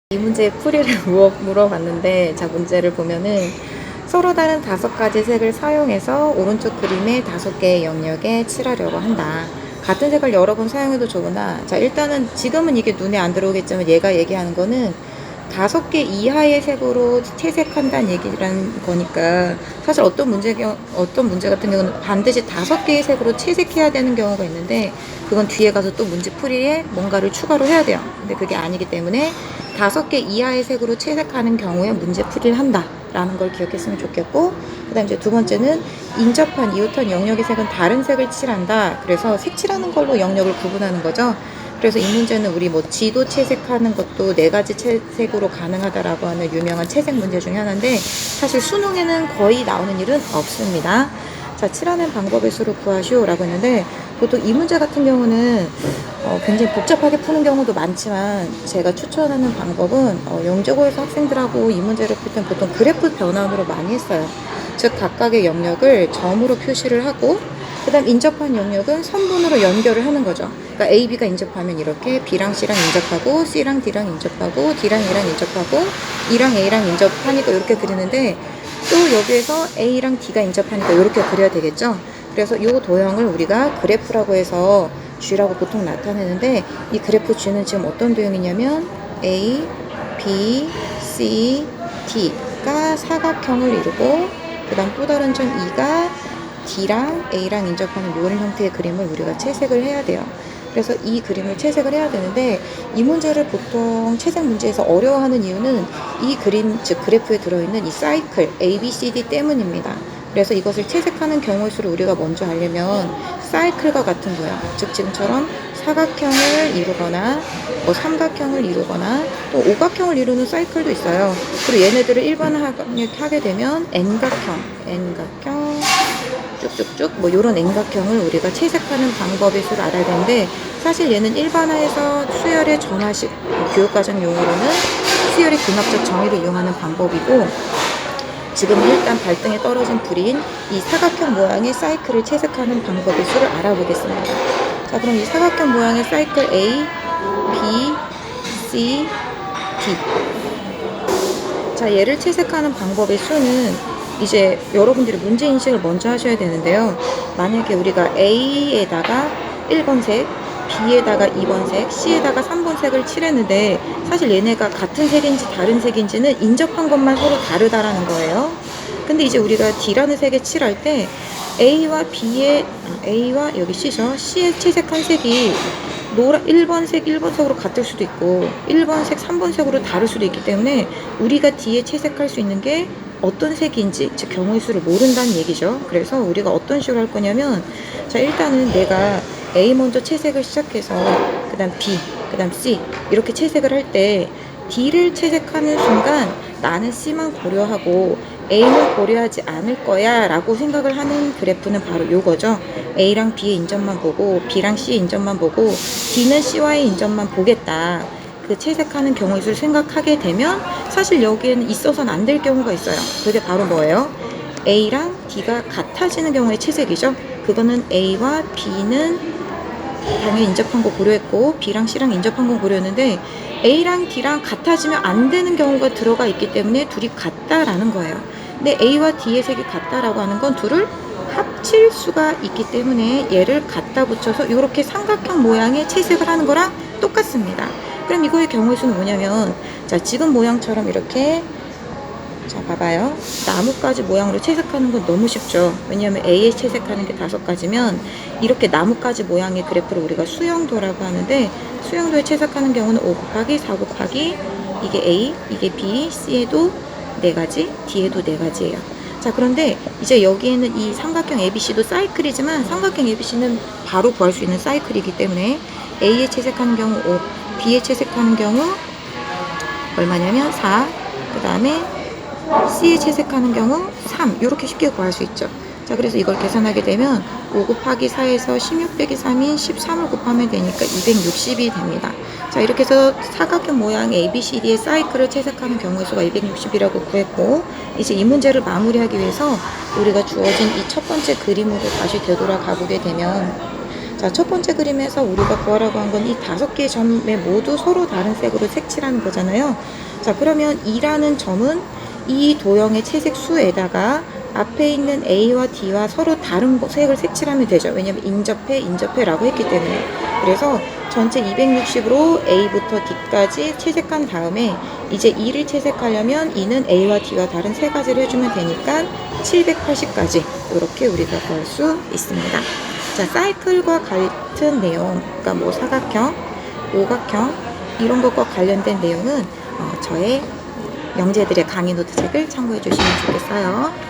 이 문제의 풀이를 물어봤는데, 자, 문제를 보면은 서로 다른 5가지 색을 사용해서 오른쪽 그림의 5개의 영역에 칠하려고 한다. 같은 색을 여러 번 사용해도 좋으나, 자, 일단은 지금은 이게 눈에 안 들어오겠지만 얘가 얘기하는 거는 5개 이하의 색으로 채색한다는 얘기라는 거니까, 사실 어떤 문제 같은 경우는 반드시 5개의 색으로 채색해야 되는 경우가 있는데, 그건 뒤에 가서 또 문제 풀이에 뭔가를 추가로 해야 돼요. 근데 그게 아니기 때문에 5개 이하의 색으로 채색하는 경우에 문제 풀이를 한다 라는 걸 기억했으면 좋겠고, 그 다음 이제 두 번째는 인접한 이웃한 영역의 색은 다른 색을 칠한다. 그래서 색칠하는 걸로 영역을 구분하는 거죠. 그래서 이 문제는 우리 뭐 지도 채색하는 것도 4가지 채색으로 가능하다라고 하는 유명한 채색 문제 중에 하나인데, 사실 수능에는 거의 나오는 일은 없습니다. 자, 칠하는 방법의 수를 구하시오 라고 했는데, 보통 이 문제 같은 경우는 굉장히 복잡하게 푸는 경우도 많지만, 제가 추천하는 방법은 영재고에서 학생들하고 이 문제를 풀 땐 보통 그래프 변환으로 많이 했어요. 즉 각각의 영역을 점으로 표시를 하고, 그 다음 인접한 영역은 선분으로 연결을 하는 거죠. 그러니까 A, B가 인접하면 이렇게 B랑 C랑 인접하고, C랑 D랑 인접하고, D랑 E랑 인접하고, E랑 A랑 인접하니까 이렇게 그리는데, 또 여기에서 A랑 D가 인접하니까 이렇게 그려야 되겠죠. 그래서 이 도형을 우리가 그래프라고 해서 G라고 보통 나타내는데, 이 그래프 G는 지금 어떤 도형이냐면 A, B, C, D가 사각형을 이루고, 그 다음 또 다른 점 E가 D랑 A랑 인접하는 이런 형태의 그림을 우리가 채색을 해야 돼요. 그래서 이 그림을 채색을 해야 되는데, 이 문제를 보통 채색 문제에서 어려워하는 이유는 이 그림, 즉 그래프에 들어있는 이 사이클 A, B, C, D 때문입니다. 그래서 이것을 채색하는 경우의 수를 우리가 먼저 알려면 사이클과 같은 도형, 즉 지금처럼 사각형을 이루거나 뭐 삼각형을 이루거나 또 오각형을 이루는 사이클도 있어요. 그리고 얘네들을 일반하게 되면 N각형 쭉쭉쭉 뭐 이런 N각형을 우리가 채색하는 방법의 수를 알아야 되는데, 사실 얘는 일반화해서 수열의 전화식, 교육과정 용어로는 수열의 기막적 정의를 이용하는 방법이고, 지금은 일단 발등에 떨어진 불인 이 사각형 모양의 사이클을 채색하는 방법의 수를 알아보겠습니다. 자, 그럼 이 사각형 모양의 사이클 A, B, C, D. 자, 얘를 채색하는 방법의 수는 이제 여러분들이 문제인식을 먼저 하셔야 되는데요. 만약에 우리가 A에다가 1번 색, B에다가 2번 색, C에다가 3번 색을 칠했는데, 사실 얘네가 같은 색인지 다른 색인지는 인접한 것만 서로 다르다라는 거예요. 근데 이제 우리가 D라는 색에 칠할 때 A와 여기 C죠. C에 채색한 색이 1번 색 1번 색으로 같을 수도 있고 1번 색 3번 색으로 다를 수도 있기 때문에, 우리가 D에 채색할 수 있는 게 어떤 색인지, 즉 경우의 수를 모른다는 얘기죠. 그래서 우리가 어떤 식으로 할 거냐면, 자, 일단은 내가 A 먼저 채색을 시작해서 그 다음 B, 그 다음 C 이렇게 채색을 할 때 D를 채색하는 순간 나는 C만 고려하고 A는 고려하지 않을 거야 라고 생각을 하는 그래프는 바로 요거죠. A랑 B의 인접만 보고 B랑 C의 인접만 보고 D는 C와의 인접만 보겠다. 그 채색하는 경우의 수를 생각하게 되면, 사실 여기에는 있어서는 안 될 경우가 있어요. 그게 바로 뭐예요? A랑 D가 같아지는 경우의 채색이죠. 그거는 A와 B는 당연히 인접한 거 고려했고 B랑 C랑 인접한 거 고려했는데, A랑 D랑 같아지면 안 되는 경우가 들어가 있기 때문에 둘이 같다라는 거예요. 근데 A와 D의 색이 같다라고 하는 건 둘을 합칠 수가 있기 때문에 얘를 갖다 붙여서 이렇게 삼각형 모양의 채색을 하는 거랑 똑같습니다. 그럼 이거의 경우의 수는 뭐냐면, 자, 지금 모양처럼 이렇게, 자, 봐봐요. 나뭇가지 모양으로 채색하는 건 너무 쉽죠. 왜냐하면 A에 채색하는 게 5가지면 이렇게 나뭇가지 모양의 그래프를 우리가 수영도라고 하는데, 수영도에 채색하는 경우는 5 곱하기 4 곱하기 이게 A, 이게 B, C에도 4가지, D에도 4가지예요. 자, 그런데 이제 여기에는 이 삼각형 ABC도 사이클이지만, 삼각형 ABC는 바로 구할 수 있는 사이클이기 때문에 A에 채색하는 경우 5, B에 채색하는 경우 얼마냐면 4, 그 다음에 C에 채색하는 경우 3, 이렇게 쉽게 구할 수 있죠. 자, 그래서 이걸 계산하게 되면 5 곱하기 4에서 16 빼기 3인 13을 곱하면 되니까 260이 됩니다. 자, 이렇게 해서 사각형 모양 ABCD의 사이클을 채색하는 경우의 수가 260이라고 구했고, 이제 이 문제를 마무리하기 위해서 우리가 주어진 이 첫 번째 그림으로 다시 되돌아가 보게 되면, 자, 첫 번째 그림에서 우리가 구하라고 한 건 이 5개의 점에 모두 서로 다른 색으로 색칠하는 거잖아요. 자, 그러면 2라는 점은 이 도형의 채색 수에다가 앞에 있는 A와 D와 서로 다른 색을 색칠하면 되죠. 왜냐면 인접해라고 했기 때문에. 그래서 전체 260으로 A부터 D까지 채색한 다음에 이제 2를 채색하려면 2는 A와 D와 다른 세 가지를 해주면 되니까 780까지 이렇게 우리가 구할 수 있습니다. 자, 사이클과 같은 내용, 그러니까 뭐 사각형, 오각형 이런 것과 관련된 내용은 저의 영재들의 강의 노트책을 참고해 주시면 좋겠어요.